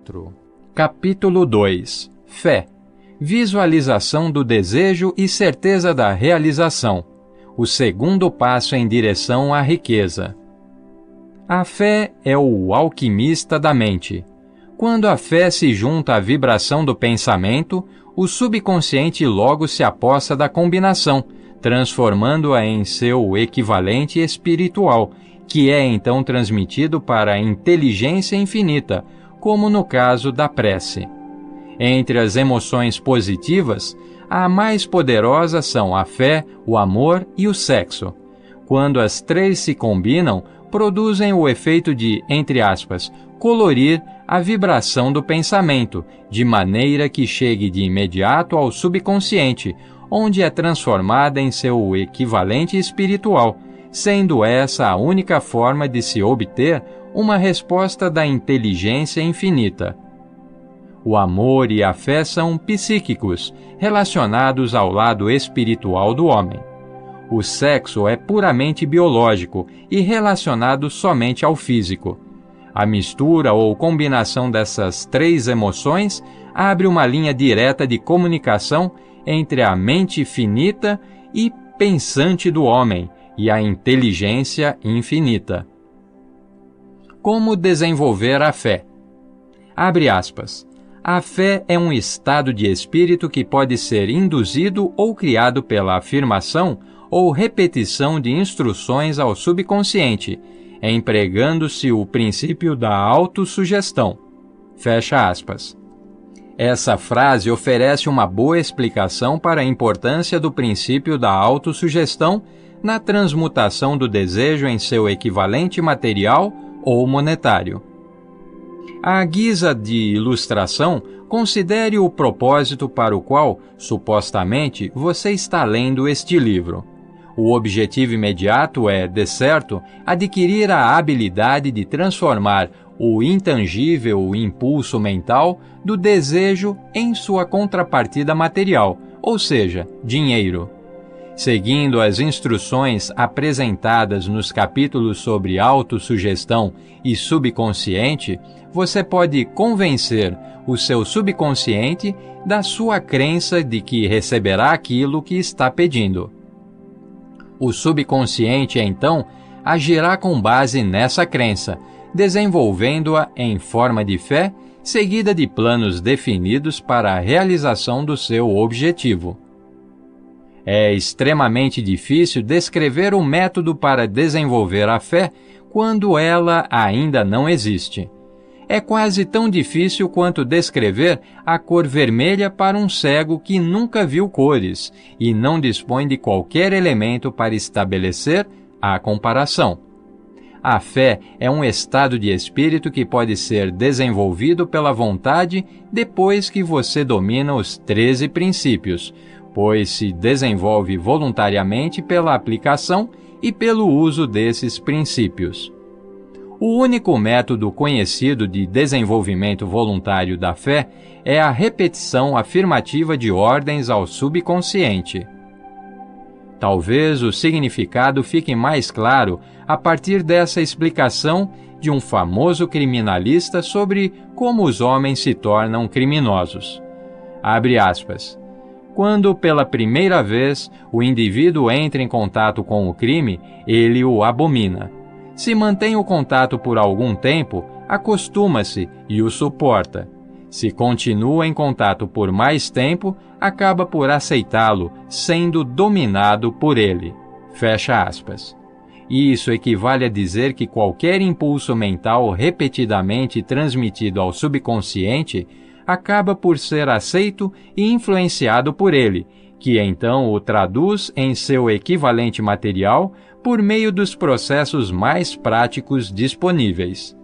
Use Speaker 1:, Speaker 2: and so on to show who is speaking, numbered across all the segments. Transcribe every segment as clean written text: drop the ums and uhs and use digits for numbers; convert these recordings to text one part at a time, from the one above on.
Speaker 1: 4. Capítulo 2. Fé. Visualização do desejo e certeza da realização. O segundo passo em direção à riqueza. A fé é o alquimista da mente. Quando a fé se junta à vibração do pensamento, o subconsciente logo se apossa da combinação, transformando-a em seu equivalente espiritual, que é então transmitido para a inteligência infinita, como no caso da prece. Entre as emoções positivas, a mais poderosa são a fé, o amor e o sexo. Quando as três se combinam, produzem o efeito de, entre aspas, colorir a vibração do pensamento, de maneira que chegue de imediato ao subconsciente, onde é transformada em seu equivalente espiritual, sendo essa a única forma de se obter uma resposta da inteligência infinita. O amor e a fé são psíquicos, relacionados ao lado espiritual do homem. O sexo é puramente biológico e relacionado somente ao físico. A mistura ou combinação dessas três emoções abre uma linha direta de comunicação entre a mente finita e pensante do homem e a inteligência infinita. Como desenvolver a fé? Abre aspas. A fé é um estado de espírito que pode ser induzido ou criado pela afirmação ou repetição de instruções ao subconsciente, empregando-se o princípio da autossugestão. Fecha aspas. Essa frase oferece uma boa explicação para a importância do princípio da autossugestão na transmutação do desejo em seu equivalente material ou monetário. À guisa de ilustração, considere o propósito para o qual, supostamente, você está lendo este livro. O objetivo imediato é, de certo, adquirir a habilidade de transformar o intangível impulso mental do desejo em sua contrapartida material, ou seja, dinheiro. Seguindo as instruções apresentadas nos capítulos sobre autossugestão e subconsciente, você pode convencer o seu subconsciente da sua crença de que receberá aquilo que está pedindo. O subconsciente, então, agirá com base nessa crença, desenvolvendo-a em forma de fé, seguida de planos definidos para a realização do seu objetivo. É extremamente difícil descrever o método para desenvolver a fé quando ela ainda não existe. É quase tão difícil quanto descrever a cor vermelha para um cego que nunca viu cores e não dispõe de qualquer elemento para estabelecer a comparação. A fé é um estado de espírito que pode ser desenvolvido pela vontade depois que você domina os 13 princípios, pois se desenvolve voluntariamente pela aplicação e pelo uso desses princípios. O único método conhecido de desenvolvimento voluntário da fé é a repetição afirmativa de ordens ao subconsciente. Talvez o significado fique mais claro a partir dessa explicação de um famoso criminalista sobre como os homens se tornam criminosos. Abre aspas. Quando pela primeira vez o indivíduo entra em contato com o crime, ele o abomina. Se mantém o contato por algum tempo, acostuma-se e o suporta. Se continua em contato por mais tempo, acaba por aceitá-lo, sendo dominado por ele. Fecha aspas. Isso equivale a dizer que qualquer impulso mental repetidamente transmitido ao subconsciente acaba por ser aceito e influenciado por ele, que então o traduz em seu equivalente material por meio dos processos mais práticos disponíveis.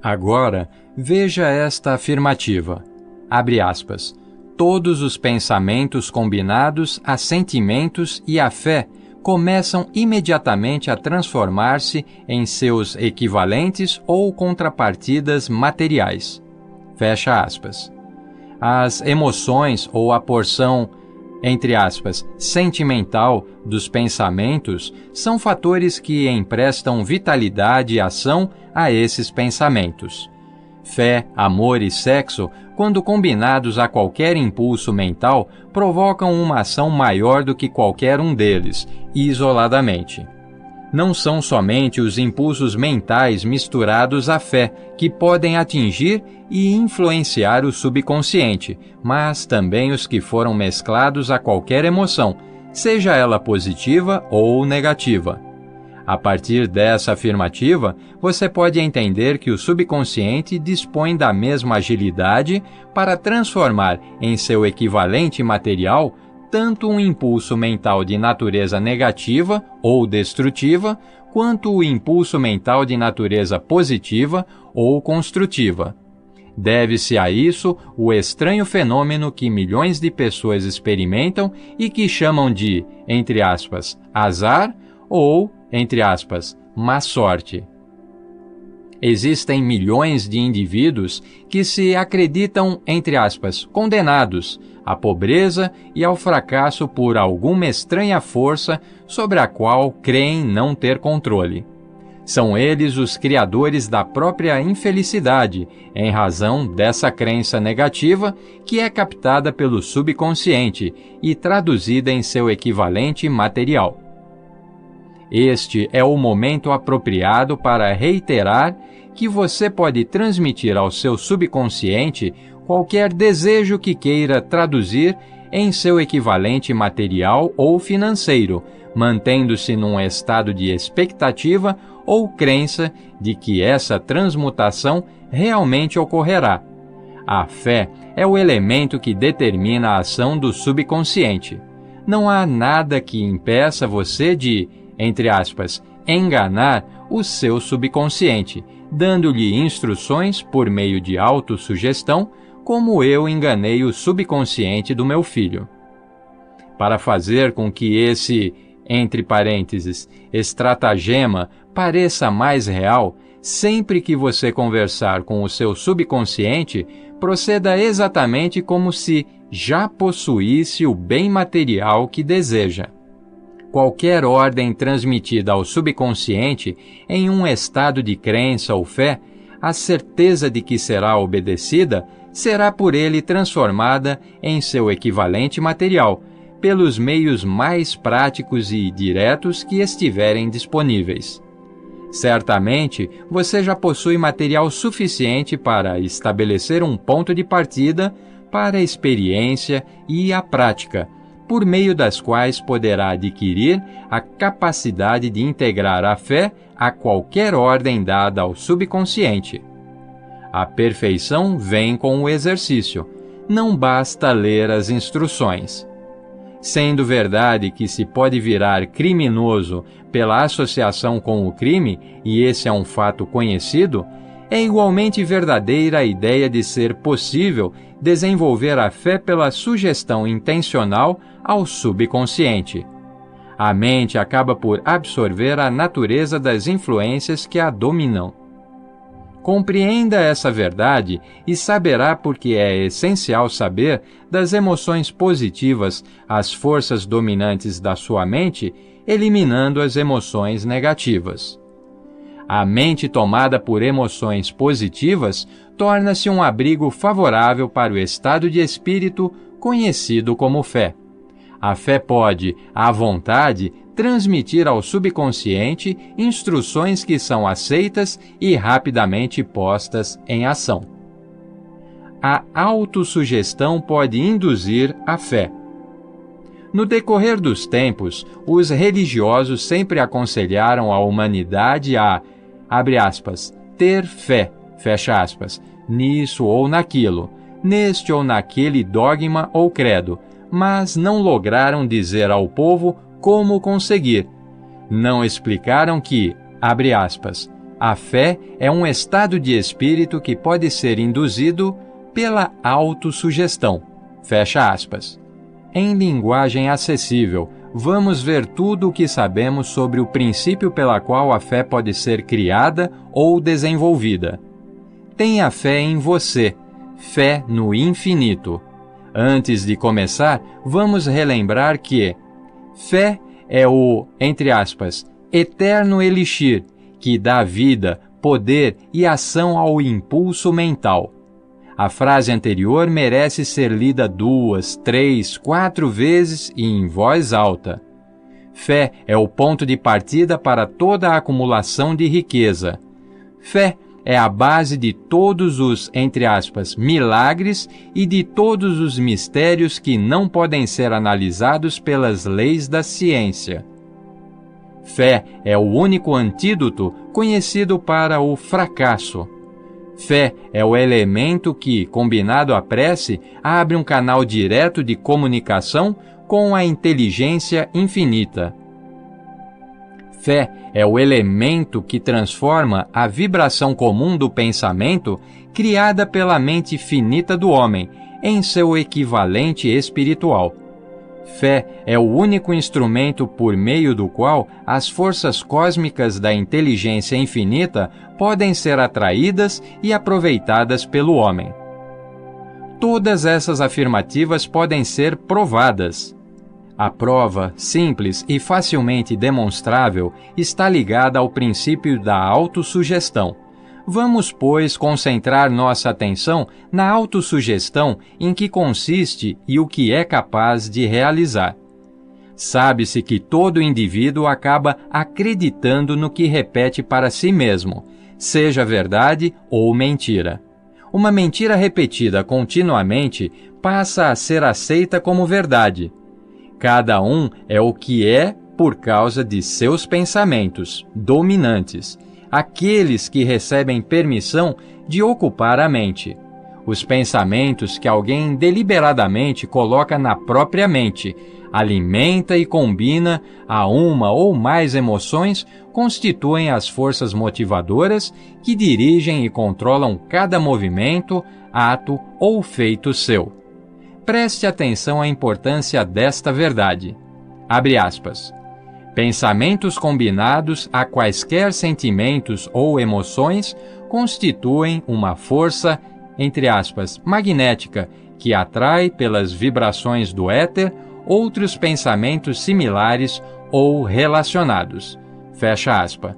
Speaker 1: Agora, veja esta afirmativa. Abre aspas. Todos os pensamentos combinados a sentimentos e a fé começam imediatamente a transformar-se em seus equivalentes ou contrapartidas materiais. Fecha aspas. As emoções ou a porção, entre aspas, sentimental dos pensamentos são fatores que emprestam vitalidade e ação a esses pensamentos. Fé, amor e sexo, quando combinados a qualquer impulso mental, provocam uma ação maior do que qualquer um deles, isoladamente. Não são somente os impulsos mentais misturados à fé que podem atingir e influenciar o subconsciente, mas também os que foram mesclados a qualquer emoção, seja ela positiva ou negativa. A partir dessa afirmativa, você pode entender que o subconsciente dispõe da mesma agilidade para transformar em seu equivalente material tanto um impulso mental de natureza negativa ou destrutiva, quanto o impulso mental de natureza positiva ou construtiva. Deve-se a isso o estranho fenômeno que milhões de pessoas experimentam e que chamam de, entre aspas, azar ou, entre aspas, má sorte. Existem milhões de indivíduos que se acreditam, entre aspas, condenados à pobreza e ao fracasso por alguma estranha força sobre a qual creem não ter controle. São eles os criadores da própria infelicidade, em razão dessa crença negativa que é captada pelo subconsciente e traduzida em seu equivalente material. Este é o momento apropriado para reiterar que você pode transmitir ao seu subconsciente qualquer desejo que queira traduzir em seu equivalente material ou financeiro, mantendo-se num estado de expectativa ou crença de que essa transmutação realmente ocorrerá. A fé é o elemento que determina a ação do subconsciente. Não há nada que impeça você de, entre aspas, enganar o seu subconsciente, dando-lhe instruções por meio de autossugestão, como eu enganei o subconsciente do meu filho. Para fazer com que esse, entre parênteses, estratagema pareça mais real, sempre que você conversar com o seu subconsciente, proceda exatamente como se já possuísse o bem material que deseja. Qualquer ordem transmitida ao subconsciente em um estado de crença ou fé, a certeza de que será obedecida será por ele transformada em seu equivalente material, pelos meios mais práticos e diretos que estiverem disponíveis. Certamente, você já possui material suficiente para estabelecer um ponto de partida para a experiência e a prática, por meio das quais poderá adquirir a capacidade de integrar a fé a qualquer ordem dada ao subconsciente. A perfeição vem com o exercício, não basta ler as instruções. Sendo verdade que se pode virar criminoso pela associação com o crime, e esse é um fato conhecido, é igualmente verdadeira a ideia de ser possível desenvolver a fé pela sugestão intencional ao subconsciente. A mente acaba por absorver a natureza das influências que a dominam. Compreenda essa verdade e saberá por que é essencial saber das emoções positivas as forças dominantes da sua mente, eliminando as emoções negativas. A mente tomada por emoções positivas torna-se um abrigo favorável para o estado de espírito conhecido como fé. A fé pode, à vontade, transmitir ao subconsciente instruções que são aceitas e rapidamente postas em ação. A autossugestão pode induzir a fé. No decorrer dos tempos, os religiosos sempre aconselharam a humanidade a, abre aspas, ter fé, fecha aspas, nisso ou naquilo, neste ou naquele dogma ou credo, mas não lograram dizer ao povo como conseguir. Não explicaram que, abre aspas, a fé é um estado de espírito que pode ser induzido pela autossugestão, fecha aspas. Em linguagem acessível, vamos ver tudo o que sabemos sobre o princípio pela qual a fé pode ser criada ou desenvolvida. Tenha fé em você, fé no infinito. Antes de começar, vamos relembrar que fé é o, entre aspas, eterno elixir que dá vida, poder e ação ao impulso mental. A frase anterior merece ser lida 2, 3, 4 vezes e em voz alta. Fé é o ponto de partida para toda a acumulação de riqueza. Fé é a base de todos os, entre aspas, milagres e de todos os mistérios que não podem ser analisados pelas leis da ciência. Fé é o único antídoto conhecido para o fracasso. Fé é o elemento que, combinado à prece, abre um canal direto de comunicação com a inteligência infinita. Fé é o elemento que transforma a vibração comum do pensamento criada pela mente finita do homem em seu equivalente espiritual. Fé é o único instrumento por meio do qual as forças cósmicas da inteligência infinita podem ser atraídas e aproveitadas pelo homem. Todas essas afirmativas podem ser provadas. A prova, simples e facilmente demonstrável, está ligada ao princípio da autossugestão. Vamos, pois, concentrar nossa atenção na autossugestão em que consiste e o que é capaz de realizar. Sabe-se que todo indivíduo acaba acreditando no que repete para si mesmo, seja verdade ou mentira. Uma mentira repetida continuamente passa a ser aceita como verdade. Cada um é o que é por causa de seus pensamentos dominantes, aqueles que recebem permissão de ocupar a mente. Os pensamentos que alguém deliberadamente coloca na própria mente, alimenta e combina a uma ou mais emoções, constituem as forças motivadoras que dirigem e controlam cada movimento, ato ou feito seu. Preste atenção à importância desta verdade. Abre aspas. Pensamentos combinados a quaisquer sentimentos ou emoções constituem uma força, entre aspas, magnética, que atrai pelas vibrações do éter outros pensamentos similares ou relacionados. Fecha aspas.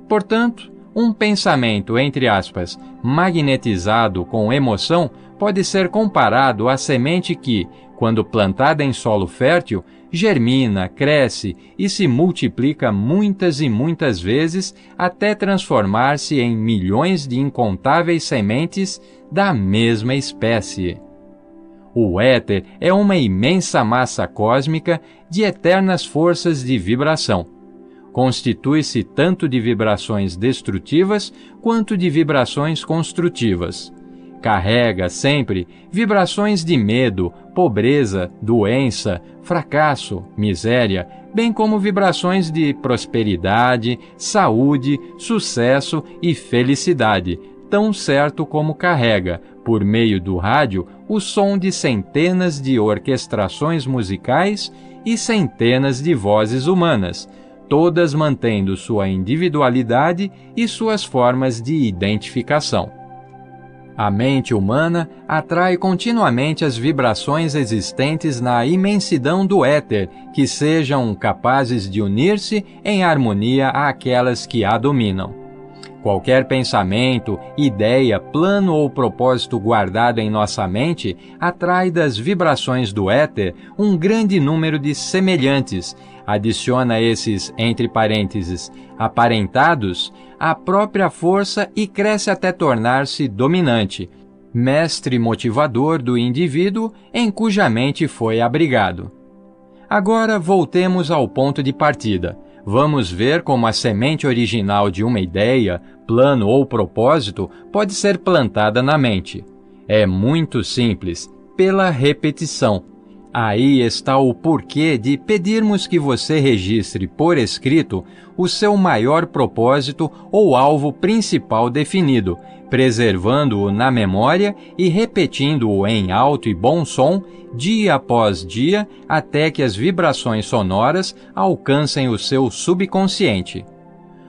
Speaker 1: Portanto, um pensamento, entre aspas, magnetizado com emoção pode ser comparado à semente que, quando plantada em solo fértil, germina, cresce e se multiplica muitas e muitas vezes até transformar-se em milhões de incontáveis sementes da mesma espécie. O éter é uma imensa massa cósmica de eternas forças de vibração. Constitui-se tanto de vibrações destrutivas quanto de vibrações construtivas. Carrega sempre vibrações de medo, pobreza, doença, fracasso, miséria, bem como vibrações de prosperidade, saúde, sucesso e felicidade, tão certo como carrega, por meio do rádio, o som de centenas de orquestrações musicais e centenas de vozes humanas, todas mantendo sua individualidade e suas formas de identificação. A mente humana atrai continuamente as vibrações existentes na imensidão do éter, que sejam capazes de unir-se em harmonia àquelas que a dominam. Qualquer pensamento, ideia, plano ou propósito guardado em nossa mente atrai das vibrações do éter um grande número de semelhantes, adiciona esses, entre parênteses, aparentados, à própria força e cresce até tornar-se dominante, mestre motivador do indivíduo em cuja mente foi abrigado. Agora voltemos ao ponto de partida. Vamos ver como a semente original de uma ideia, plano ou propósito pode ser plantada na mente. É muito simples, pela repetição. Aí está o porquê de pedirmos que você registre por escrito o seu maior propósito ou alvo principal definido, preservando-o na memória e repetindo-o em alto e bom som, dia após dia, até que as vibrações sonoras alcancem o seu subconsciente.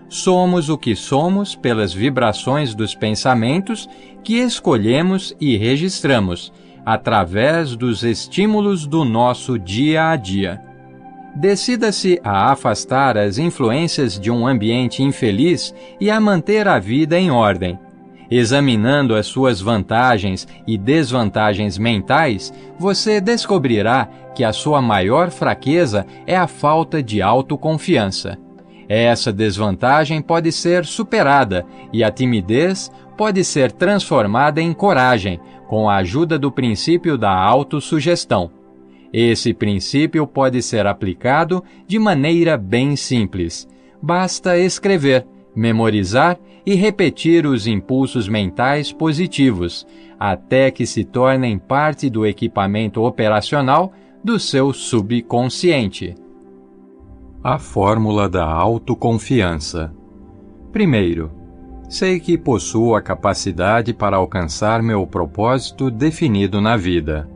Speaker 1: Somos o que somos pelas vibrações dos pensamentos que escolhemos e registramos, através dos estímulos do nosso dia a dia. Decida-se a afastar as influências de um ambiente infeliz e a manter a vida em ordem. Examinando as suas vantagens e desvantagens mentais, você descobrirá que a sua maior fraqueza é a falta de autoconfiança. Essa desvantagem pode ser superada e a timidez pode ser transformada em coragem, com a ajuda do princípio da autossugestão. Esse princípio pode ser aplicado de maneira bem simples. Basta escrever, memorizar e repetir os impulsos mentais positivos, até que se tornem parte do equipamento operacional do seu subconsciente. A fórmula da autoconfiança. Primeiro, sei que possuo a capacidade para alcançar meu propósito definido na vida.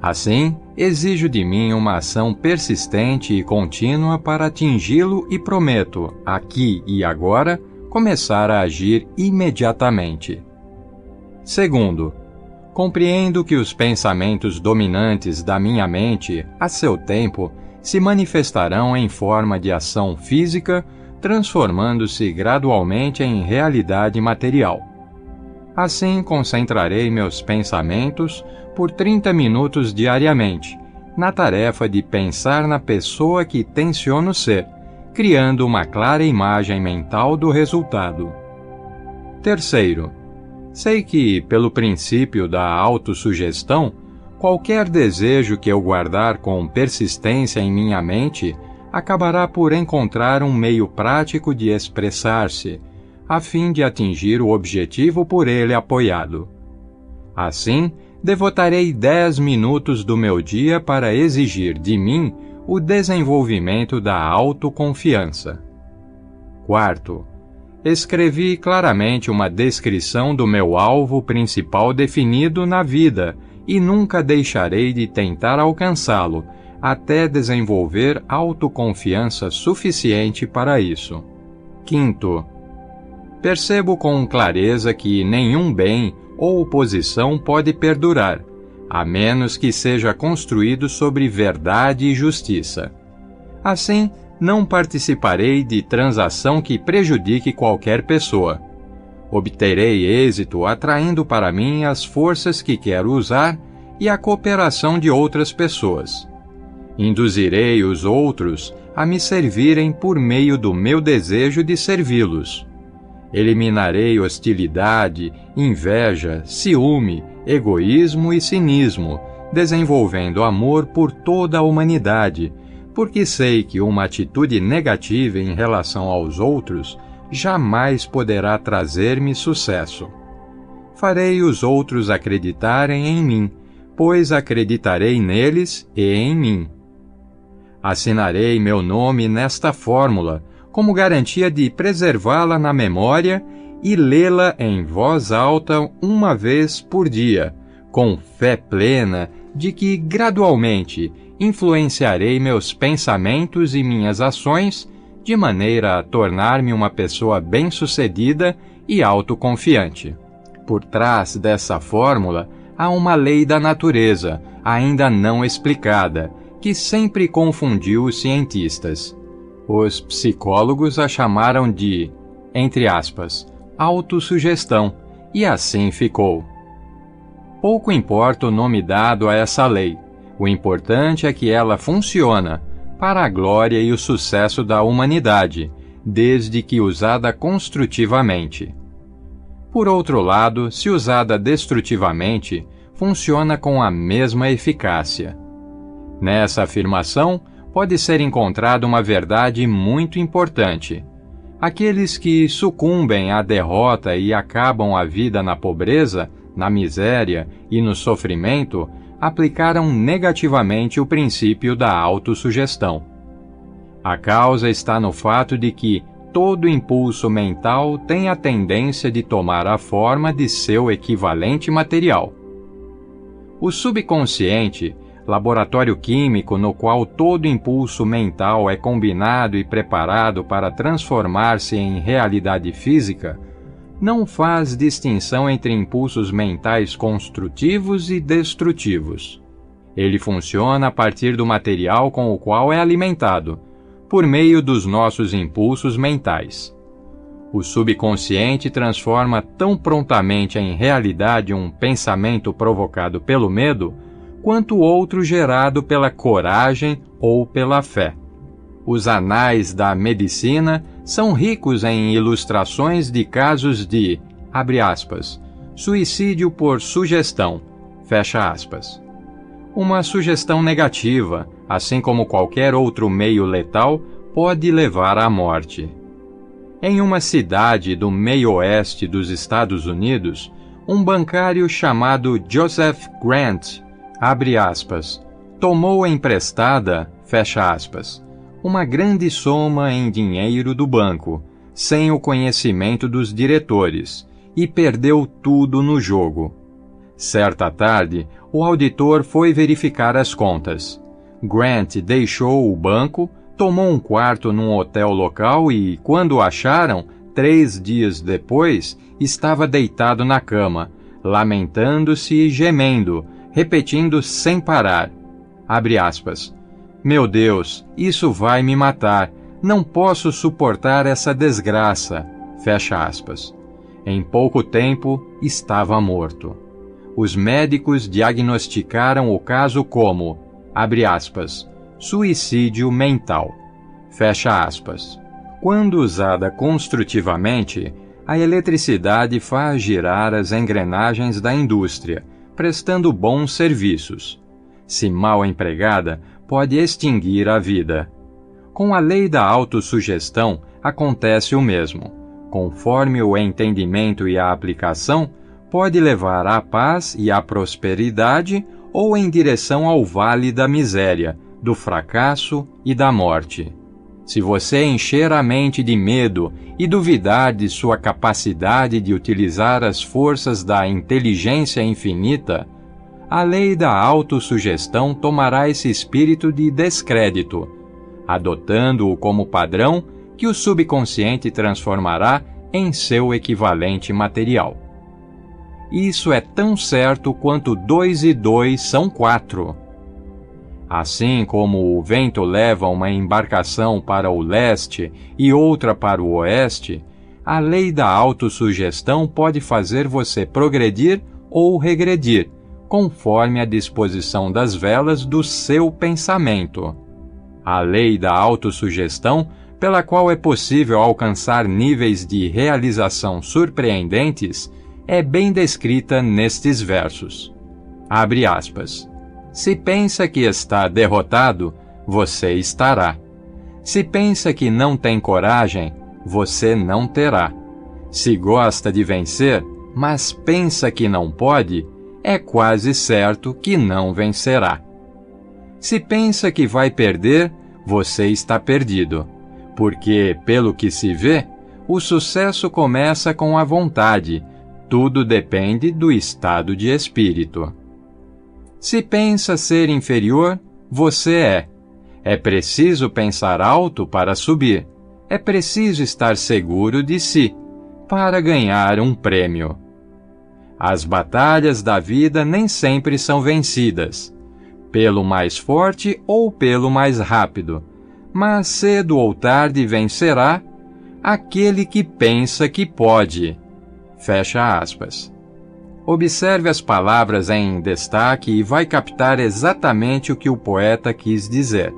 Speaker 1: Assim, exijo de mim uma ação persistente e contínua para atingi-lo e prometo, aqui e agora, começar a agir imediatamente. Segundo, compreendo que os pensamentos dominantes da minha mente, a seu tempo, se manifestarão em forma de ação física, transformando-se gradualmente em realidade material. Assim, concentrarei meus pensamentos por 30 minutos diariamente, na tarefa de pensar na pessoa que tenciono ser, criando uma clara imagem mental do resultado. Terceiro, sei que, pelo princípio da autossugestão, qualquer desejo que eu guardar com persistência em minha mente acabará por encontrar um meio prático de expressar-se, a fim de atingir o objetivo por ele apoiado. Assim, devotarei 10 minutos do meu dia para exigir de mim o desenvolvimento da autoconfiança. Quarto, escrevi claramente uma descrição do meu alvo principal definido na vida e nunca deixarei de tentar alcançá-lo, até desenvolver autoconfiança suficiente para isso. Quinto, percebo com clareza que nenhum bem ou posição pode perdurar, a menos que seja construído sobre verdade e justiça. Assim, não participarei de transação que prejudique qualquer pessoa. Obterei êxito atraindo para mim as forças que quero usar e a cooperação de outras pessoas. Induzirei os outros a me servirem por meio do meu desejo de servi-los. Eliminarei hostilidade, inveja, ciúme, egoísmo e cinismo, desenvolvendo amor por toda a humanidade, porque sei que uma atitude negativa em relação aos outros jamais poderá trazer-me sucesso. Farei os outros acreditarem em mim, pois acreditarei neles e em mim. Assinarei meu nome nesta fórmula, como garantia de preservá-la na memória e lê-la em voz alta uma vez por dia, com fé plena de que gradualmente influenciarei meus pensamentos e minhas ações de maneira a tornar-me uma pessoa bem-sucedida e autoconfiante. Por trás dessa fórmula há uma lei da natureza, ainda não explicada, que sempre confundiu os cientistas. Os psicólogos a chamaram de, entre aspas, autossugestão, e assim ficou. Pouco importa o nome dado a essa lei, o importante é que ela funciona para a glória e o sucesso da humanidade, desde que usada construtivamente. Por outro lado, se usada destrutivamente, funciona com a mesma eficácia. Nessa afirmação, pode ser encontrada uma verdade muito importante. Aqueles que sucumbem à derrota e acabam a vida na pobreza, na miséria e no sofrimento, aplicaram negativamente o princípio da autossugestão. A causa está no fato de que todo impulso mental tem a tendência de tomar a forma de seu equivalente material. O subconsciente, laboratório químico no qual todo impulso mental é combinado e preparado para transformar-se em realidade física, não faz distinção entre impulsos mentais construtivos e destrutivos. Ele funciona a partir do material com o qual é alimentado, por meio dos nossos impulsos mentais. O subconsciente transforma tão prontamente em realidade um pensamento provocado pelo medo, quanto outro gerado pela coragem ou pela fé. Os anais da medicina são ricos em ilustrações de casos de, abre aspas, suicídio por sugestão, fecha aspas. Uma sugestão negativa, assim como qualquer outro meio letal, pode levar à morte. Em uma cidade do meio-oeste dos Estados Unidos, um bancário chamado Joseph Grant, abre aspas, tomou emprestada, fecha aspas, uma grande soma em dinheiro do banco, sem o conhecimento dos diretores, e perdeu tudo no jogo. Certa tarde, o auditor foi verificar as contas. Grant deixou o banco, tomou um quarto num hotel local e, quando o acharam, 3 dias depois, estava deitado na cama, lamentando-se e gemendo, repetindo sem parar. Abre aspas. Meu Deus, isso vai me matar. Não posso suportar essa desgraça. Fecha aspas. Em pouco tempo, estava morto. Os médicos diagnosticaram o caso como, abre aspas, suicídio mental. Fecha aspas. Quando usada construtivamente, a eletricidade faz girar as engrenagens da indústria, prestando bons serviços. Se mal empregada, pode extinguir a vida. Com a lei da autossugestão, acontece o mesmo. Conforme o entendimento e a aplicação, pode levar à paz e à prosperidade ou em direção ao vale da miséria, do fracasso e da morte. Se você encher a mente de medo e duvidar de sua capacidade de utilizar as forças da inteligência infinita, a lei da autossugestão tomará esse espírito de descrédito, adotando-o como padrão que o subconsciente transformará em seu equivalente material. Isso é tão certo quanto 2 e 2 são 4. Assim como o vento leva uma embarcação para o leste e outra para o oeste, a lei da autossugestão pode fazer você progredir ou regredir, conforme a disposição das velas do seu pensamento. A lei da autossugestão, pela qual é possível alcançar níveis de realização surpreendentes, é bem descrita nestes versos. Abre aspas. Se pensa que está derrotado, você estará. Se pensa que não tem coragem, você não terá. Se gosta de vencer, mas pensa que não pode, é quase certo que não vencerá. Se pensa que vai perder, você está perdido, porque, pelo que se vê, o sucesso começa com a vontade, tudo depende do estado de espírito. Se pensa ser inferior, você é. É preciso pensar alto para subir. É preciso estar seguro de si, para ganhar um prêmio. As batalhas da vida nem sempre são vencidas, pelo mais forte ou pelo mais rápido, mas cedo ou tarde vencerá aquele que pensa que pode. Fecha aspas. Observe as palavras em destaque e vai captar exatamente o que o poeta quis dizer.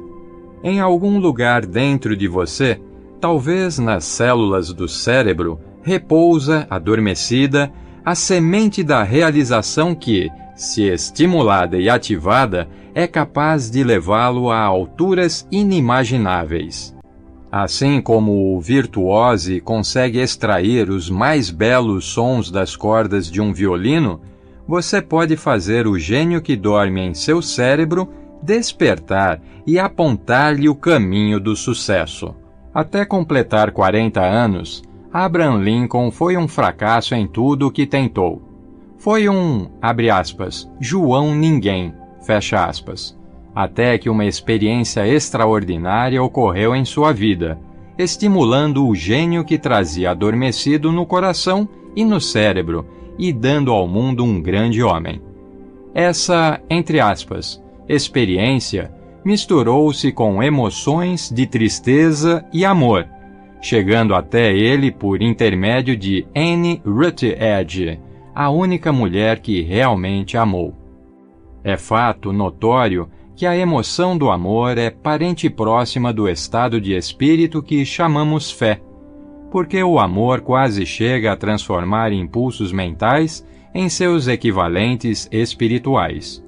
Speaker 1: Em algum lugar dentro de você, talvez nas células do cérebro, repousa, adormecida, a semente da realização que, se estimulada e ativada, é capaz de levá-lo a alturas inimagináveis. Assim como o virtuose consegue extrair os mais belos sons das cordas de um violino, você pode fazer o gênio que dorme em seu cérebro despertar e apontar-lhe o caminho do sucesso. Até completar 40 anos, Abraham Lincoln foi um fracasso em tudo o que tentou. Foi um, abre aspas, João Ninguém, fecha aspas. Até que uma experiência extraordinária ocorreu em sua vida, estimulando o gênio que trazia adormecido no coração e no cérebro, e dando ao mundo um grande homem. Essa, entre aspas, experiência misturou-se com emoções de tristeza e amor, chegando até ele por intermédio de Anne Rutledge, a única mulher que realmente amou. É fato notório que a emoção do amor é parente próxima do estado de espírito que chamamos fé, porque o amor quase chega a transformar impulsos mentais em seus equivalentes espirituais.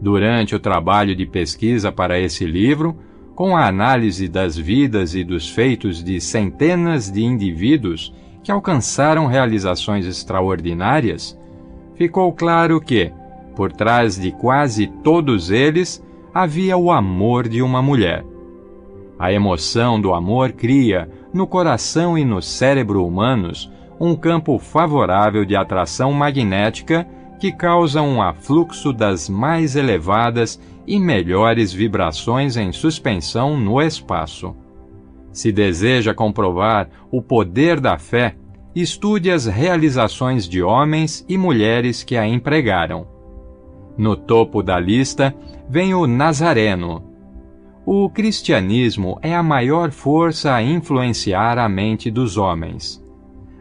Speaker 1: Durante o trabalho de pesquisa para esse livro, com a análise das vidas e dos feitos de centenas de indivíduos que alcançaram realizações extraordinárias, ficou claro que, por trás de quase todos eles, havia o amor de uma mulher. A emoção do amor cria, no coração e no cérebro humanos, um campo favorável de atração magnética que causa um afluxo das mais elevadas e melhores vibrações em suspensão no espaço. Se deseja comprovar o poder da fé, estude as realizações de homens e mulheres que a empregaram. No topo da lista vem o Nazareno. O cristianismo é a maior força a influenciar a mente dos homens.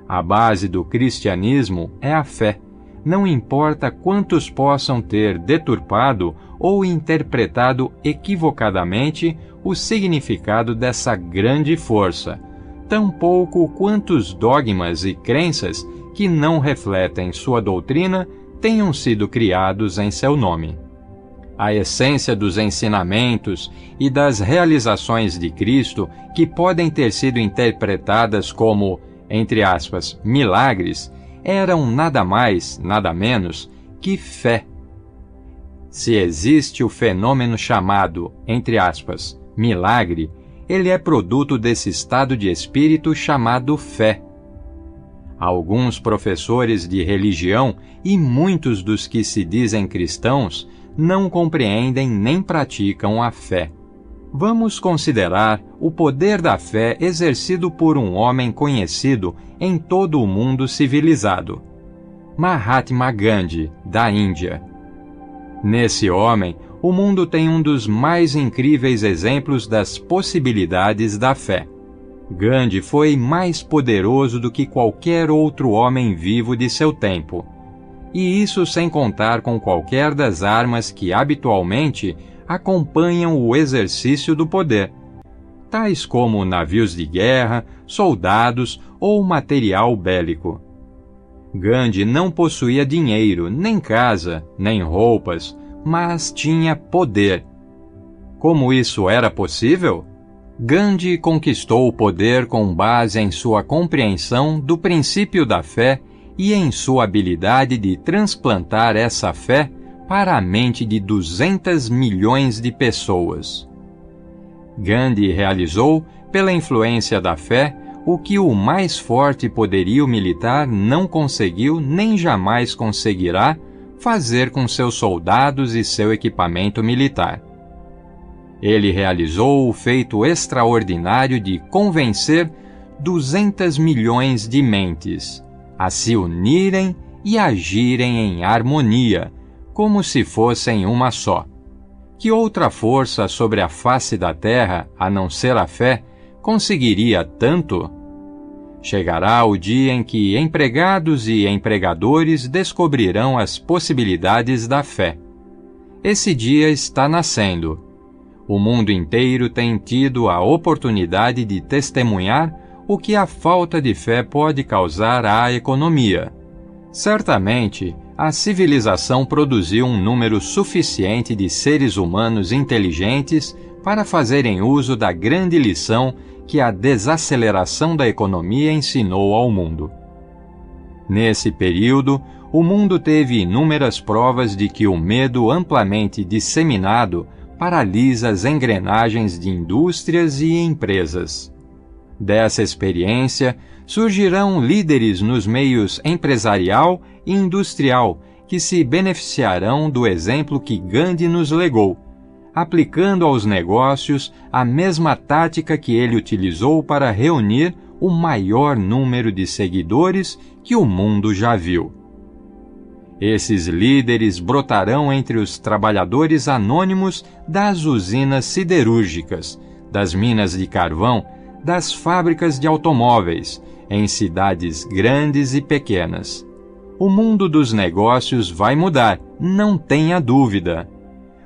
Speaker 1: A base do cristianismo é a fé, não importa quantos possam ter deturpado ou interpretado equivocadamente o significado dessa grande força, tampouco quantos dogmas e crenças que não refletem sua doutrina tenham sido criados em seu nome. A essência dos ensinamentos e das realizações de Cristo, que podem ter sido interpretadas como, entre aspas, milagres, eram nada mais, nada menos que fé. Se existe o fenômeno chamado, entre aspas, milagre, ele é produto desse estado de espírito chamado fé. Alguns professores de religião e muitos dos que se dizem cristãos não compreendem nem praticam a fé. Vamos considerar o poder da fé exercido por um homem conhecido em todo o mundo civilizado, Mahatma Gandhi, da Índia. Nesse homem, o mundo tem um dos mais incríveis exemplos das possibilidades da fé. Gandhi foi mais poderoso do que qualquer outro homem vivo de seu tempo. E isso sem contar com qualquer das armas que habitualmente acompanham o exercício do poder, tais como navios de guerra, soldados ou material bélico. Gandhi não possuía dinheiro, nem casa, nem roupas, mas tinha poder. Como isso era possível? Gandhi conquistou o poder com base em sua compreensão do princípio da fé e em sua habilidade de transplantar essa fé para a mente de 200 milhões de pessoas. Gandhi realizou, pela influência da fé, o que o mais forte poderio militar não conseguiu nem jamais conseguirá fazer com seus soldados e seu equipamento militar. Ele realizou o feito extraordinário de convencer 200 milhões de mentes a se unirem e agirem em harmonia, como se fossem uma só. Que outra força sobre a face da terra, a não ser a fé, conseguiria tanto? Chegará o dia em que empregados e empregadores descobrirão as possibilidades da fé. Esse dia está nascendo. O mundo inteiro tem tido a oportunidade de testemunhar o que a falta de fé pode causar à economia. Certamente, a civilização produziu um número suficiente de seres humanos inteligentes para fazerem uso da grande lição que a desaceleração da economia ensinou ao mundo. Nesse período, o mundo teve inúmeras provas de que o medo amplamente disseminado paralisa as engrenagens de indústrias e empresas. Dessa experiência, surgirão líderes nos meios empresarial e industrial que se beneficiarão do exemplo que Gandhi nos legou, aplicando aos negócios a mesma tática que ele utilizou para reunir o maior número de seguidores que o mundo já viu. Esses líderes brotarão entre os trabalhadores anônimos das usinas siderúrgicas, das minas de carvão, das fábricas de automóveis, em cidades grandes e pequenas. O mundo dos negócios vai mudar, não tenha dúvida.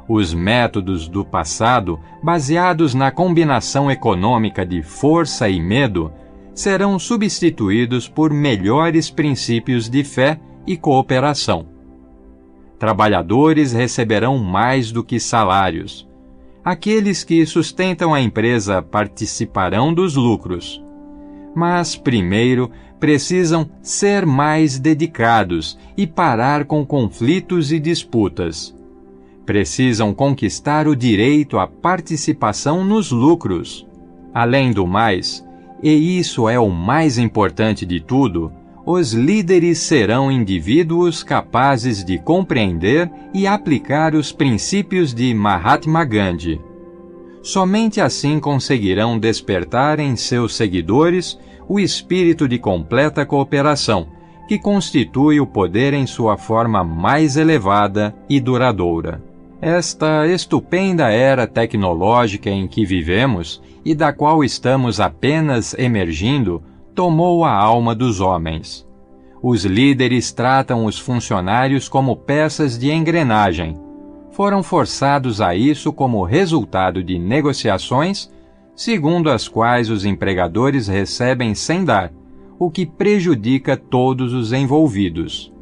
Speaker 1: Os métodos do passado, baseados na combinação econômica de força e medo, serão substituídos por melhores princípios de fé e cooperação. Trabalhadores receberão mais do que salários. Aqueles que sustentam a empresa participarão dos lucros. Mas, primeiro, precisam ser mais dedicados e parar com conflitos e disputas. Precisam conquistar o direito à participação nos lucros. Além do mais, e isso é o mais importante de tudo, os líderes serão indivíduos capazes de compreender e aplicar os princípios de Mahatma Gandhi. Somente assim conseguirão despertar em seus seguidores o espírito de completa cooperação, que constitui o poder em sua forma mais elevada e duradoura. Esta estupenda era tecnológica em que vivemos e da qual estamos apenas emergindo, tomou a alma dos homens. Os líderes tratam os funcionários como peças de engrenagem. Foram forçados a isso como resultado de negociações, segundo as quais os empregadores recebem sem dar, o que prejudica todos os envolvidos.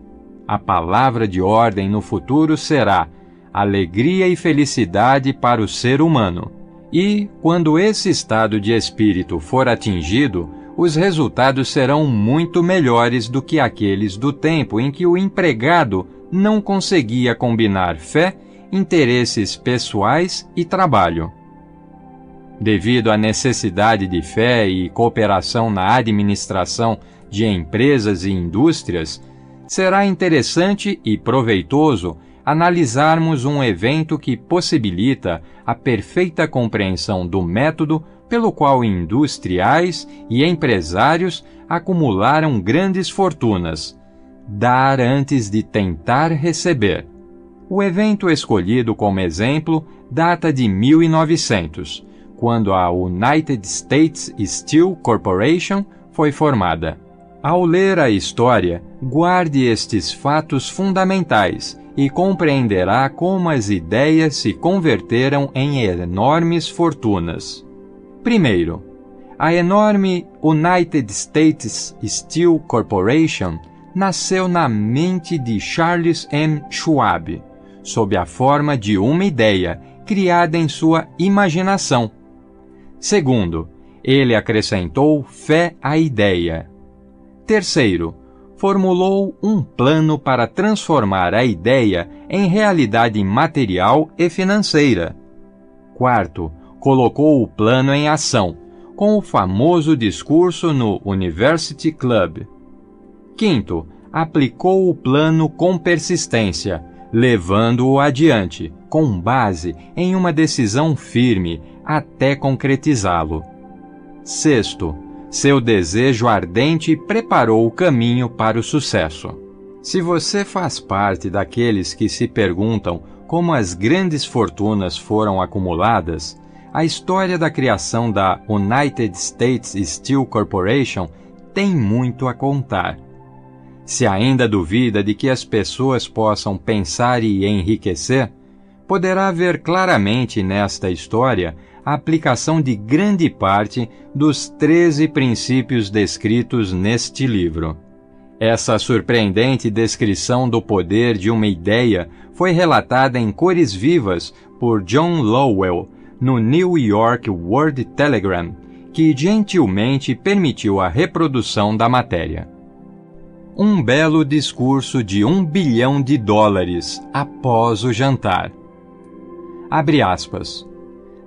Speaker 1: A palavra de ordem no futuro será alegria e felicidade para o ser humano. E, quando esse estado de espírito for atingido, os resultados serão muito melhores do que aqueles do tempo em que o empregado não conseguia combinar fé, interesses pessoais e trabalho. Devido à necessidade de fé e cooperação na administração de empresas e indústrias, será interessante e proveitoso analisarmos um evento que possibilita a perfeita compreensão do método pelo qual industriais e empresários acumularam grandes fortunas: dar antes de tentar receber. O evento escolhido como exemplo data de 1900, quando a United States Steel Corporation foi formada. Ao ler a história, guarde estes fatos fundamentais e compreenderá como as ideias se converteram em enormes fortunas. Primeiro, a enorme United States Steel Corporation nasceu na mente de Charles M. Schwab, sob a forma de uma ideia criada em sua imaginação. Segundo, ele acrescentou fé à ideia. Terceiro, formulou um plano para transformar a ideia em realidade material e financeira. Quarto, colocou o plano em ação, com o famoso discurso no University Club. Quinto, aplicou o plano com persistência, levando-o adiante, com base em uma decisão firme, até concretizá-lo. Sexto, seu desejo ardente preparou o caminho para o sucesso. Se você faz parte daqueles que se perguntam como as grandes fortunas foram acumuladas, a história da criação da United States Steel Corporation tem muito a contar. Se ainda duvida de que as pessoas possam pensar e enriquecer, poderá ver claramente nesta história a aplicação de grande parte dos 13 princípios descritos neste livro. Essa surpreendente descrição do poder de uma ideia foi relatada em cores vivas por John Lowell no New York World Telegram, que gentilmente permitiu a reprodução da matéria. Um belo discurso de $1 bilhão após o jantar. Abre aspas.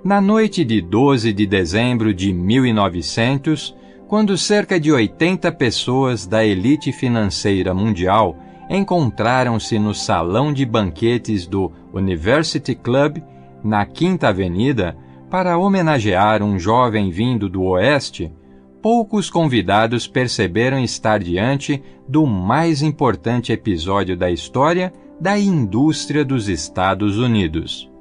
Speaker 1: Na noite de 12 de dezembro de 1900, quando cerca de 80 pessoas da elite financeira mundial encontraram-se no salão de banquetes do University Club, na Quinta Avenida, para homenagear um jovem vindo do Oeste, poucos convidados perceberam estar diante do mais importante episódio da história da indústria dos Estados Unidos.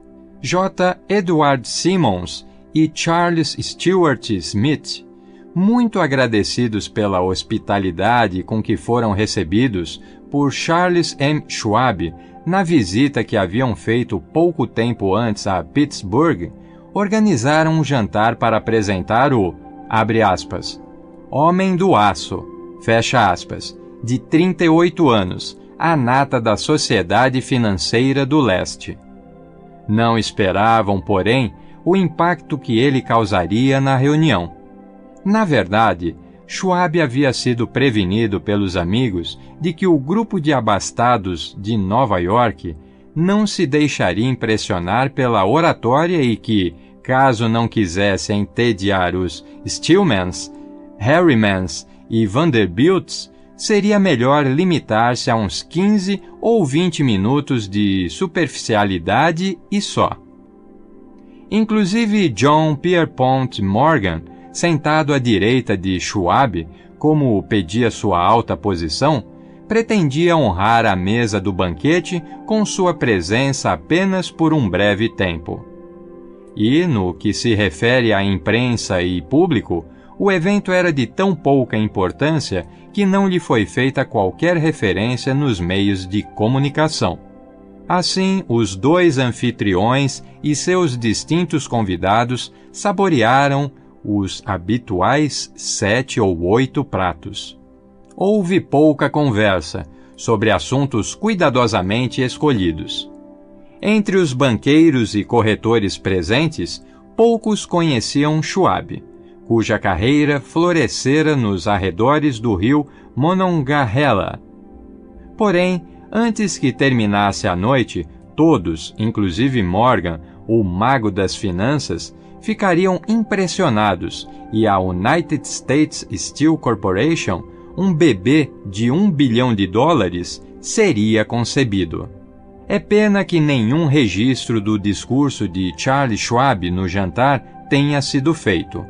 Speaker 1: J. Edward Simmons e Charles Stewart Smith, muito agradecidos pela hospitalidade com que foram recebidos por Charles M. Schwab na visita que haviam feito pouco tempo antes a Pittsburgh, organizaram um jantar para apresentar o, abre aspas, homem do aço, fecha aspas, de 38 anos, a nata da sociedade financeira do leste. Não esperavam, porém, o impacto que ele causaria na reunião. Na verdade, Schwab havia sido prevenido pelos amigos de que o grupo de abastados de Nova York não se deixaria impressionar pela oratória e que, caso não quisessem entediar os Stillmans, Harrimans e Vanderbilts, seria melhor limitar-se a uns 15 ou 20 minutos de superficialidade e só. Inclusive John Pierpont Morgan, sentado à direita de Schwab, como pedia sua alta posição, pretendia honrar a mesa do banquete com sua presença apenas por um breve tempo. E, no que se refere à imprensa e público, o evento era de tão pouca importância que não lhe foi feita qualquer referência nos meios de comunicação. Assim, os dois anfitriões e seus distintos convidados saborearam os habituais 7 ou 8 pratos. Houve pouca conversa sobre assuntos cuidadosamente escolhidos. Entre os banqueiros e corretores presentes, poucos conheciam Schwab, cuja carreira florescera nos arredores do rio Monongahela. Porém, antes que terminasse a noite, todos, inclusive Morgan, o mago das finanças, ficariam impressionados e a United States Steel Corporation, um bebê de $1 bilhão, seria concebido. É pena que nenhum registro do discurso de Charles Schwab no jantar tenha sido feito.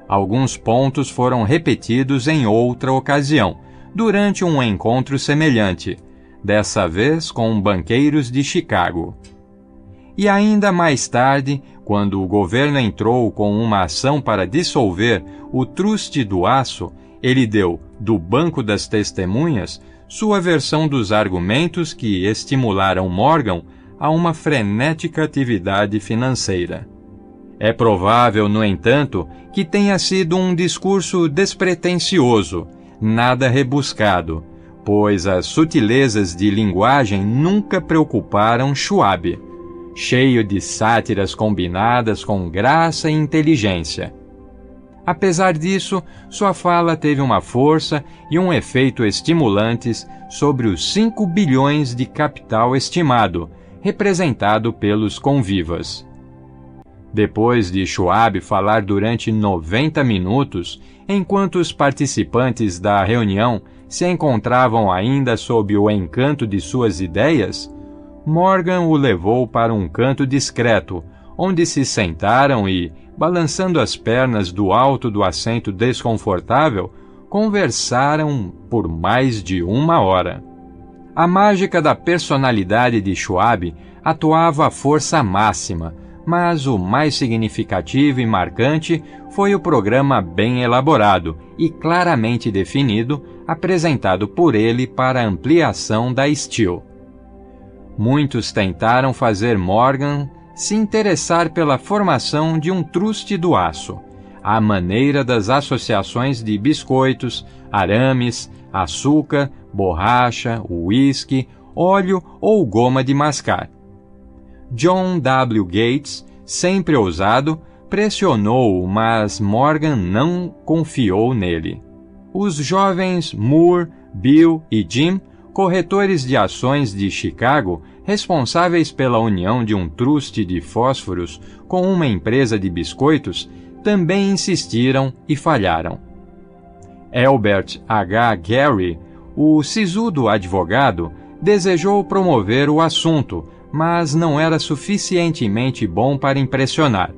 Speaker 1: Alguns pontos foram repetidos em outra ocasião, durante um encontro semelhante, dessa vez com banqueiros de Chicago. E ainda mais tarde, quando o governo entrou com uma ação para dissolver o Truste do Aço, ele deu, do banco das testemunhas, sua versão dos argumentos que estimularam Morgan a uma frenética atividade financeira. É provável, no entanto, que tenha sido um discurso despretensioso, nada rebuscado, pois as sutilezas de linguagem nunca preocuparam Schwab, cheio de sátiras combinadas com graça e inteligência. Apesar disso, sua fala teve uma força e um efeito estimulantes sobre os 5 bilhões de capital estimado, representado pelos convivas. Depois de Schwab falar durante 90 minutos, enquanto os participantes da reunião se encontravam ainda sob o encanto de suas ideias, Morgan o levou para um canto discreto, onde se sentaram e, balançando as pernas do alto do assento desconfortável, conversaram por mais de 1 hora. A mágica da personalidade de Schwab atuava à força máxima, mas o mais significativo e marcante foi o programa bem elaborado e claramente definido, apresentado por ele para a ampliação da Steel. Muitos tentaram fazer Morgan se interessar pela formação de um truste do aço, à maneira das associações de biscoitos, arames, açúcar, borracha, uísque, óleo ou goma de mascar. John W. Gates, sempre ousado, pressionou-o, mas Morgan não confiou nele. Os jovens Moore, Bill e Jim, corretores de ações de Chicago, responsáveis pela união de um truste de fósforos com uma empresa de biscoitos, também insistiram e falharam. Albert H. Gary, o sisudo advogado, desejou promover o assunto, mas não era suficientemente bom para impressionar.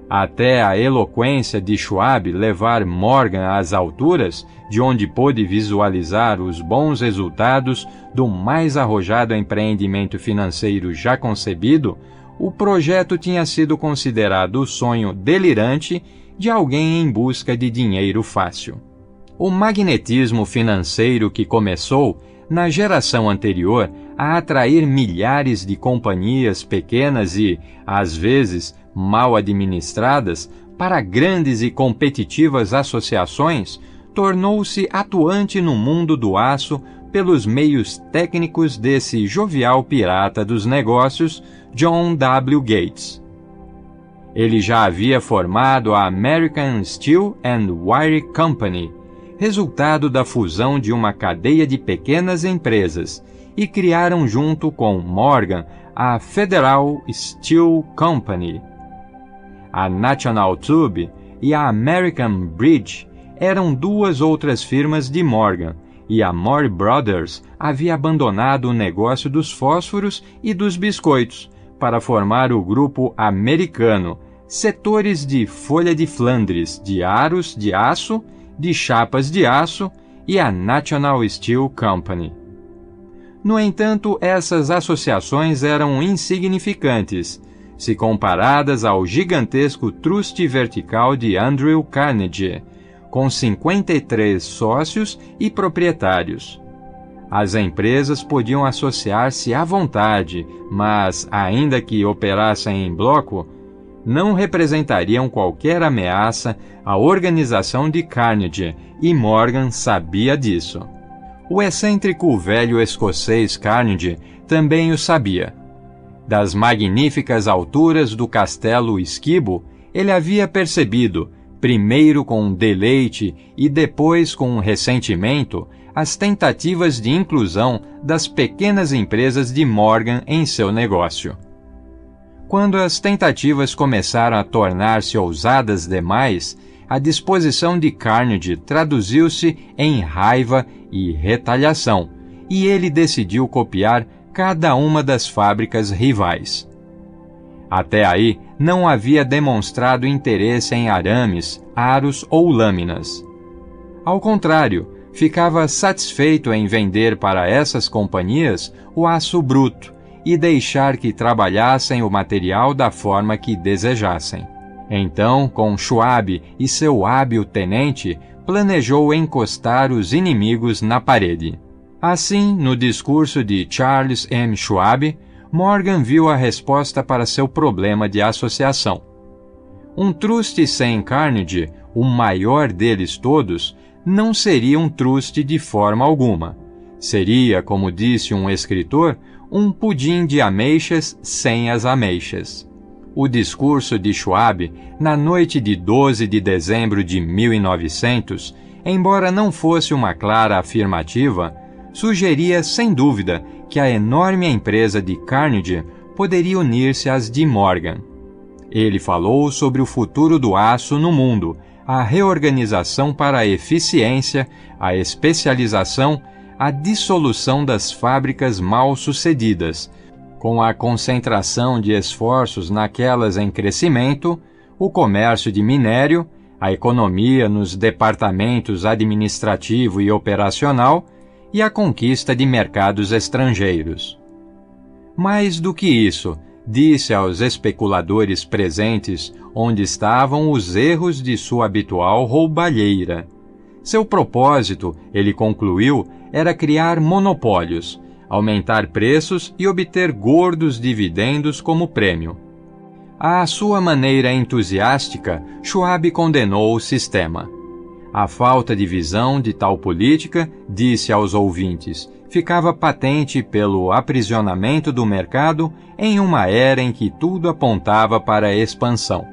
Speaker 1: Até a eloquência de Schwab levar Morgan às alturas, de onde pôde visualizar os bons resultados do mais arrojado empreendimento financeiro já concebido, o projeto tinha sido considerado o sonho delirante de alguém em busca de dinheiro fácil. O magnetismo financeiro que começou, na geração anterior, a atrair milhares de companhias pequenas e, às vezes, mal administradas, para grandes e competitivas associações, tornou-se atuante no mundo do aço pelos meios técnicos desse jovial pirata dos negócios, John W. Gates. Ele já havia formado a American Steel and Wire Company, resultado da fusão de uma cadeia de pequenas empresas, e criaram junto com Morgan a Federal Steel Company. A National Tube e a American Bridge eram duas outras firmas de Morgan, e a Moore Brothers havia abandonado o negócio dos fósforos e dos biscoitos para formar o grupo americano, setores de folha de Flandres, de aros de aço, de chapas de aço e a National Steel Company. No entanto, essas associações eram insignificantes, se comparadas ao gigantesco truste vertical de Andrew Carnegie, com 53 sócios e proprietários. As empresas podiam associar-se à vontade, mas, ainda que operassem em bloco, não representariam qualquer ameaça à organização de Carnegie, e Morgan sabia disso. O excêntrico velho escocês Carnegie também o sabia. Das magníficas alturas do castelo Esquibo, ele havia percebido, primeiro com deleite e depois com ressentimento, as tentativas de inclusão das pequenas empresas de Morgan em seu negócio. Quando as tentativas começaram a tornar-se ousadas demais, a disposição de Carnegie traduziu-se em raiva e retaliação, e ele decidiu copiar cada uma das fábricas rivais. Até aí, não havia demonstrado interesse em arames, aros ou lâminas. Ao contrário, ficava satisfeito em vender para essas companhias o aço bruto e deixar que trabalhassem o material da forma que desejassem. Então, com Schwab e seu hábil tenente, planejou encostar os inimigos na parede. Assim, no discurso de Charles M. Schwab, Morgan viu a resposta para seu problema de associação. Um truste sem Carnegie, o maior deles todos, não seria um truste de forma alguma. Seria, como disse um escritor, um pudim de ameixas sem as ameixas. O discurso de Schwab, na noite de 12 de dezembro de 1900, embora não fosse uma clara afirmativa, sugeria sem dúvida que a enorme empresa de Carnegie poderia unir-se às de Morgan. Ele falou sobre o futuro do aço no mundo, a reorganização para a eficiência, a especialização, a dissolução das fábricas mal-sucedidas, com a concentração de esforços naquelas em crescimento, o comércio de minério, a economia nos departamentos administrativo e operacional e a conquista de mercados estrangeiros. Mais do que isso, disse aos especuladores presentes onde estavam os erros de sua habitual roubalheira. Seu propósito, ele concluiu, era criar monopólios, aumentar preços e obter gordos dividendos como prêmio. À sua maneira entusiástica, Schwab condenou o sistema. A falta de visão de tal política, disse aos ouvintes, ficava patente pelo aprisionamento do mercado em uma era em que tudo apontava para a expansão.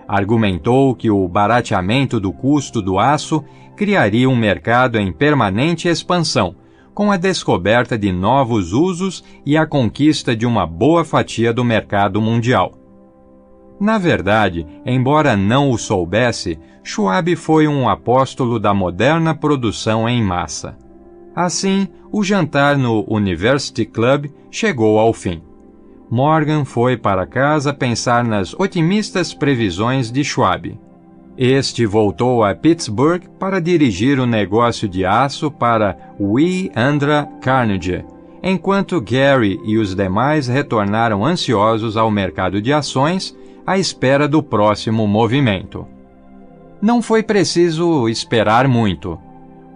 Speaker 1: Argumentou que o barateamento do custo do aço criaria um mercado em permanente expansão, com a descoberta de novos usos e a conquista de uma boa fatia do mercado mundial. Na verdade, embora não o soubesse, Schwab foi um apóstolo da moderna produção em massa. Assim, o jantar no University Club chegou ao fim. Morgan foi para casa pensar nas otimistas previsões de Schwab. Este voltou a Pittsburgh para dirigir o negócio de aço para W. Andra Carnegie, enquanto Gary e os demais retornaram ansiosos ao mercado de ações à espera do próximo movimento. Não foi preciso esperar muito.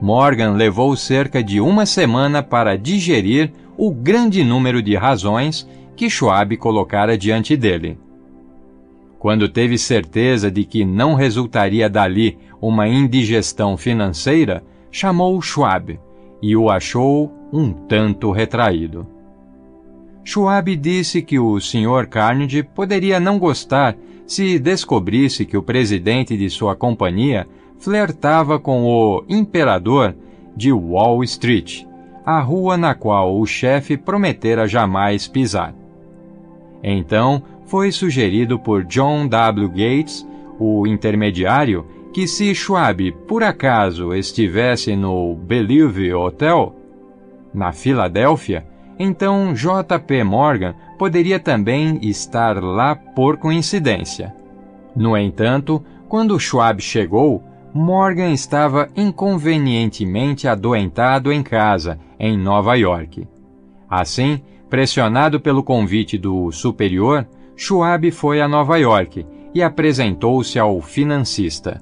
Speaker 1: Morgan levou cerca de uma semana para digerir o grande número de razões que Schwab colocara diante dele. Quando teve certeza de que não resultaria dali uma indigestão financeira, chamou Schwab e o achou um tanto retraído. Schwab disse que o Sr. Carnegie poderia não gostar se descobrisse que o presidente de sua companhia flertava com o imperador de Wall Street, a rua na qual o chefe prometera jamais pisar. Então, foi sugerido por John W. Gates, o intermediário, que se Schwab por acaso estivesse no Bellevue Hotel, na Filadélfia, então J.P. Morgan poderia também estar lá por coincidência. No entanto, quando Schwab chegou, Morgan estava inconvenientemente adoentado em casa, em Nova York. Assim, pressionado pelo convite do superior, Schwab foi a Nova York e apresentou-se ao financista.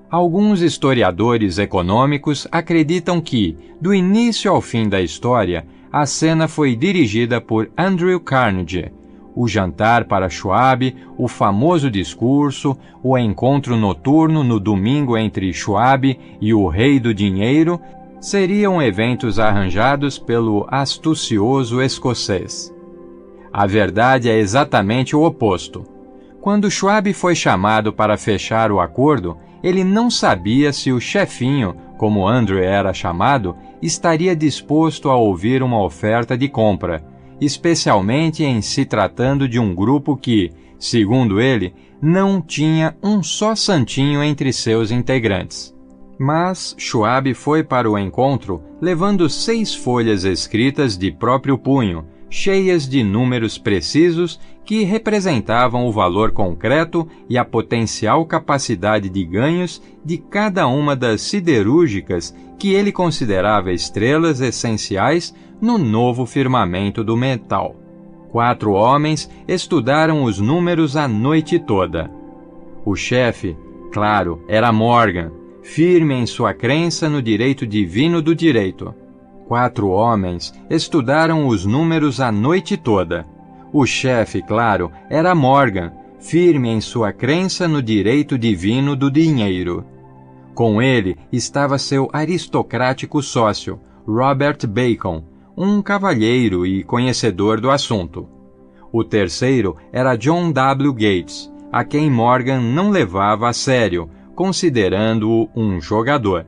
Speaker 1: Alguns historiadores econômicos acreditam que, do início ao fim da história, a cena foi dirigida por Andrew Carnegie. O jantar para Schwab, o famoso discurso, o encontro noturno no domingo entre Schwab e o rei do dinheiro seriam eventos arranjados pelo astucioso escocês. A verdade é exatamente o oposto. Quando Schwab foi chamado para fechar o acordo, ele não sabia se o chefinho, como Andrew era chamado, estaria disposto a ouvir uma oferta de compra, especialmente em se tratando de um grupo que, segundo ele, não tinha um só santinho entre seus integrantes. Mas Schwab foi para o encontro levando 6 folhas escritas de próprio punho, cheias de números precisos que representavam o valor concreto e a potencial capacidade de ganhos de cada uma das siderúrgicas que ele considerava estrelas essenciais no novo firmamento do metal. 4 homens estudaram os números a noite toda. O chefe, claro, era Morgan, firme em sua crença no direito divino do direito. 4 homens estudaram os números a noite toda. O chefe, claro, era Morgan, firme em sua crença no direito divino do dinheiro. Com ele estava seu aristocrático sócio, Robert Bacon, um cavalheiro e conhecedor do assunto. O terceiro era John W. Gates, a quem Morgan não levava a sério, considerando-o um jogador.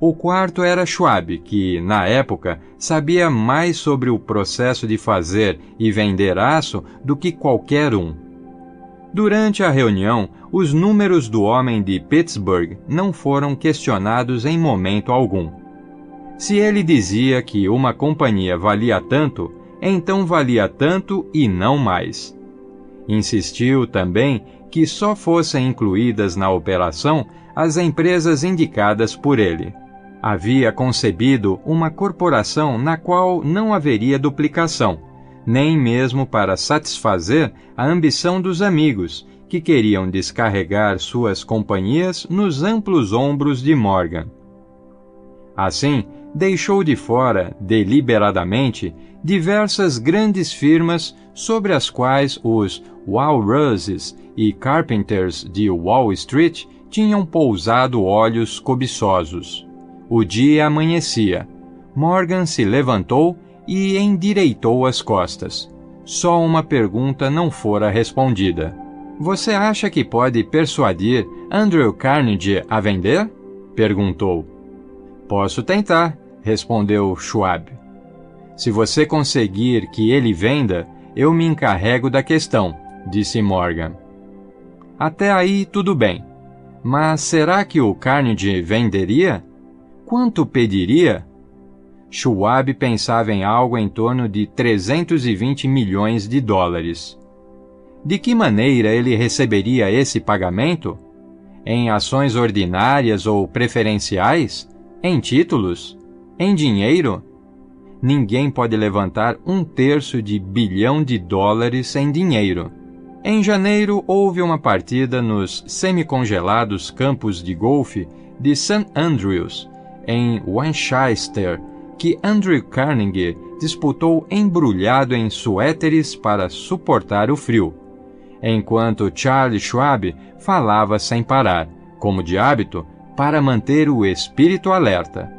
Speaker 1: O quarto era Schwab, que, na época, sabia mais sobre o processo de fazer e vender aço do que qualquer um. Durante a reunião, os números do homem de Pittsburgh não foram questionados em momento algum. Se ele dizia que uma companhia valia tanto, então valia tanto e não mais. Insistiu também que só fossem incluídas na operação as empresas indicadas por ele. Havia concebido uma corporação na qual não haveria duplicação, nem mesmo para satisfazer a ambição dos amigos, que queriam descarregar suas companhias nos amplos ombros de Morgan. Assim, deixou de fora, deliberadamente, diversas grandes firmas sobre as quais os Walruses e Carpenters de Wall Street tinham pousado olhos cobiçosos. O dia amanhecia. Morgan se levantou e endireitou as costas. Só uma pergunta não fora respondida. Você acha que pode persuadir Andrew Carnegie a vender? Perguntou. Posso tentar, respondeu Schwab. Se você conseguir que ele venda, eu me encarrego da questão, disse Morgan. Até aí tudo bem. Mas será que o Carnegie venderia? Quanto pediria? Schwab pensava em algo em torno de 320 milhões de dólares. De que maneira ele receberia esse pagamento? Em ações ordinárias ou preferenciais? Em títulos? Em dinheiro? Ninguém pode levantar 1/3 de bilhão de dólares em dinheiro. Em janeiro, houve uma partida nos semicongelados campos de golfe de St. Andrews, em Winchester, que Andrew Carnegie disputou embrulhado em suéteres para suportar o frio, enquanto Charles Schwab falava sem parar, como de hábito, para manter o espírito alerta.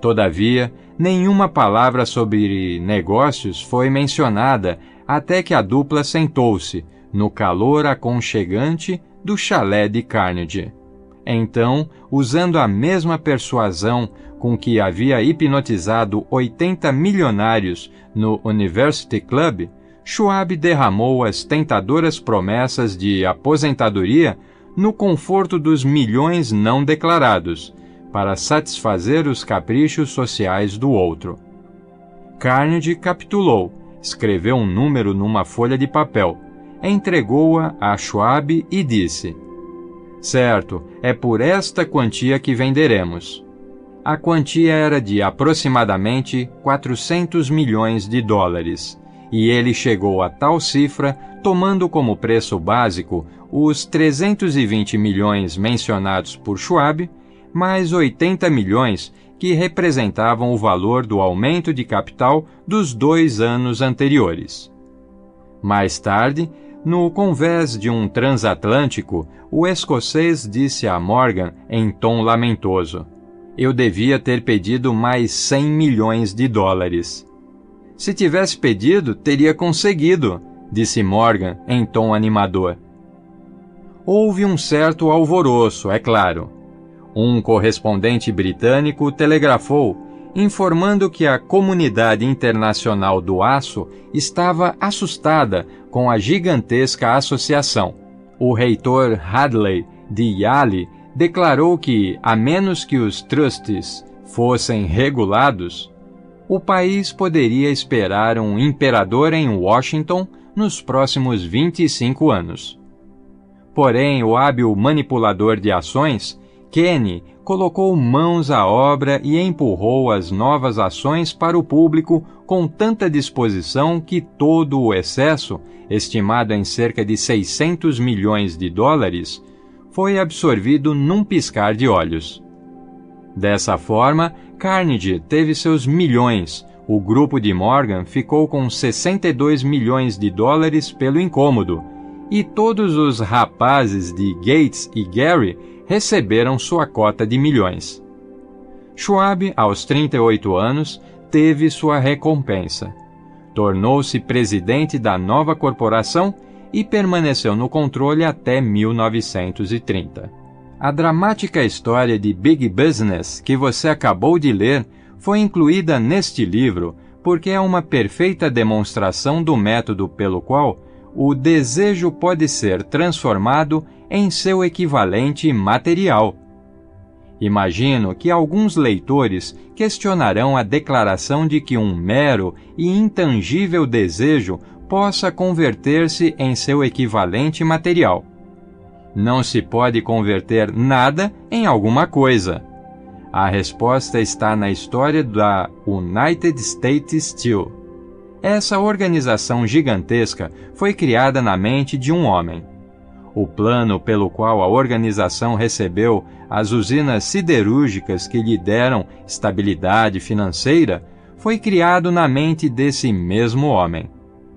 Speaker 1: Todavia, nenhuma palavra sobre negócios foi mencionada até que a dupla sentou-se, no calor aconchegante do chalé de Carnegie. Então, usando a mesma persuasão com que havia hipnotizado 80 milionários no University Club, Schwab derramou as tentadoras promessas de aposentadoria no conforto dos milhões não declarados, para satisfazer os caprichos sociais do outro. Carnegie capitulou, escreveu um número numa folha de papel, entregou-a a Schwab e disse: "Certo, é por esta quantia que venderemos." A quantia era de aproximadamente 400 milhões de dólares, e ele chegou a tal cifra tomando como preço básico os 320 milhões mencionados por Schwab, mais 80 milhões que representavam o valor do aumento de capital dos 2 anos anteriores. Mais tarde, no convés de um transatlântico, o escocês disse a Morgan em tom lamentoso: "Eu devia ter pedido mais 100 milhões de dólares." "Se tivesse pedido, teria conseguido", disse Morgan em tom animador. Houve um certo alvoroço, é claro. Um correspondente britânico telegrafou, informando que a comunidade internacional do aço estava assustada com a gigantesca associação. O reitor Hadley de Yale declarou que, a menos que os trustees fossem regulados, o país poderia esperar um imperador em Washington nos próximos 25 anos. Porém, o hábil manipulador de ações, Kenney, colocou mãos à obra e empurrou as novas ações para o público com tanta disposição que todo o excesso, estimado em cerca de 600 milhões de dólares, foi absorvido num piscar de olhos. Dessa forma, Carnegie teve seus milhões, o grupo de Morgan ficou com 62 milhões de dólares pelo incômodo, e todos os rapazes de Gates e Gary receberam sua cota de milhões. Schwab, aos 38 anos, teve sua recompensa. Tornou-se presidente da nova corporação e permaneceu no controle até 1930. A dramática história de Big Business que você acabou de ler foi incluída neste livro porque é uma perfeita demonstração do método pelo qual o desejo pode ser transformado em seu equivalente material. Imagino que alguns leitores questionarão a declaração de que um mero e intangível desejo possa converter-se em seu equivalente material. Não se pode converter nada em alguma coisa. A resposta está na história da United States Steel. Essa organização gigantesca foi criada na mente de um homem. O plano pelo qual a organização recebeu as usinas siderúrgicas que lhe deram estabilidade financeira foi criado na mente desse mesmo homem.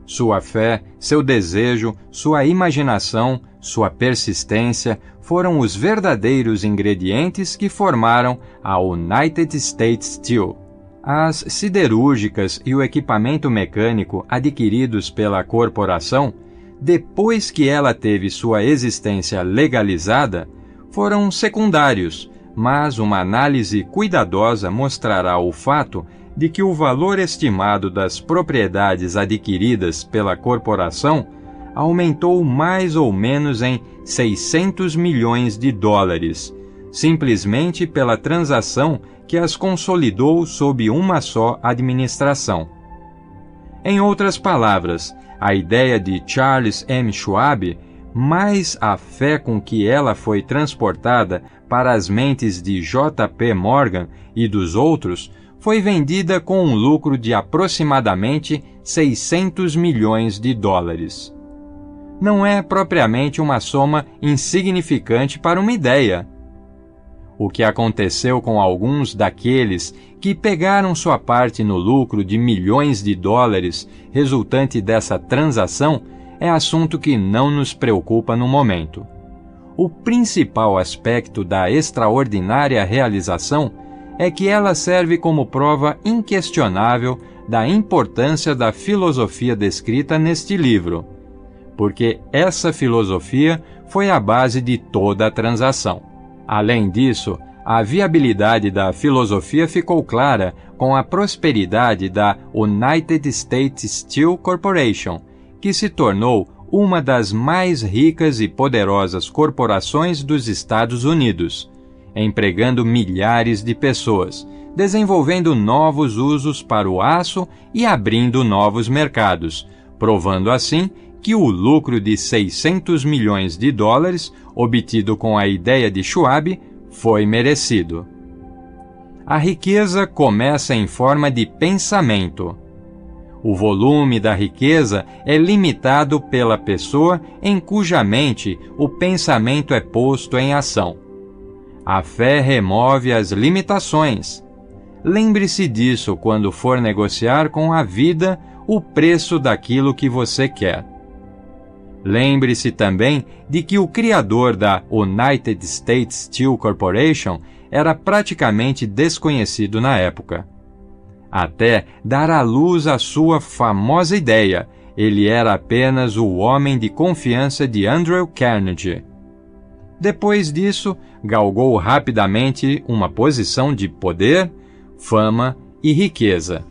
Speaker 1: Sua fé, seu desejo, sua imaginação, sua persistência foram os verdadeiros ingredientes que formaram a United States Steel. As siderúrgicas e o equipamento mecânico adquiridos pela corporação, depois que ela teve sua existência legalizada, foram secundários, mas uma análise cuidadosa mostrará o fato de que o valor estimado das propriedades adquiridas pela corporação aumentou mais ou menos em 600 milhões de dólares, simplesmente pela transação que as consolidou sob uma só administração. Em outras palavras, a ideia de Charles M. Schwab, mais a fé com que ela foi transportada para as mentes de J. P. Morgan e dos outros, foi vendida com um lucro de aproximadamente 600 milhões de dólares. Não é propriamente uma soma insignificante para uma ideia. O que aconteceu com alguns daqueles que pegaram sua parte no lucro de milhões de dólares resultante dessa transação é assunto que não nos preocupa no momento. O principal aspecto da extraordinária realização é que ela serve como prova inquestionável da importância da filosofia descrita neste livro, porque essa filosofia foi a base de toda a transação. Além disso, a viabilidade da filosofia ficou clara com a prosperidade da United States Steel Corporation, que se tornou uma das mais ricas e poderosas corporações dos Estados Unidos, empregando milhares de pessoas, desenvolvendo novos usos para o aço e abrindo novos mercados, provando assim que o lucro de 600 milhões de dólares, obtido com a ideia de Schwab, foi merecido. A riqueza começa em forma de pensamento. O volume da riqueza é limitado pela pessoa em cuja mente o pensamento é posto em ação. A fé remove as limitações. Lembre-se disso quando for negociar com a vida o preço daquilo que você quer. Lembre-se também de que o criador da United States Steel Corporation era praticamente desconhecido na época. Até dar à luz a sua famosa ideia, ele era apenas o homem de confiança de Andrew Carnegie. Depois disso, galgou rapidamente uma posição de poder, fama e riqueza.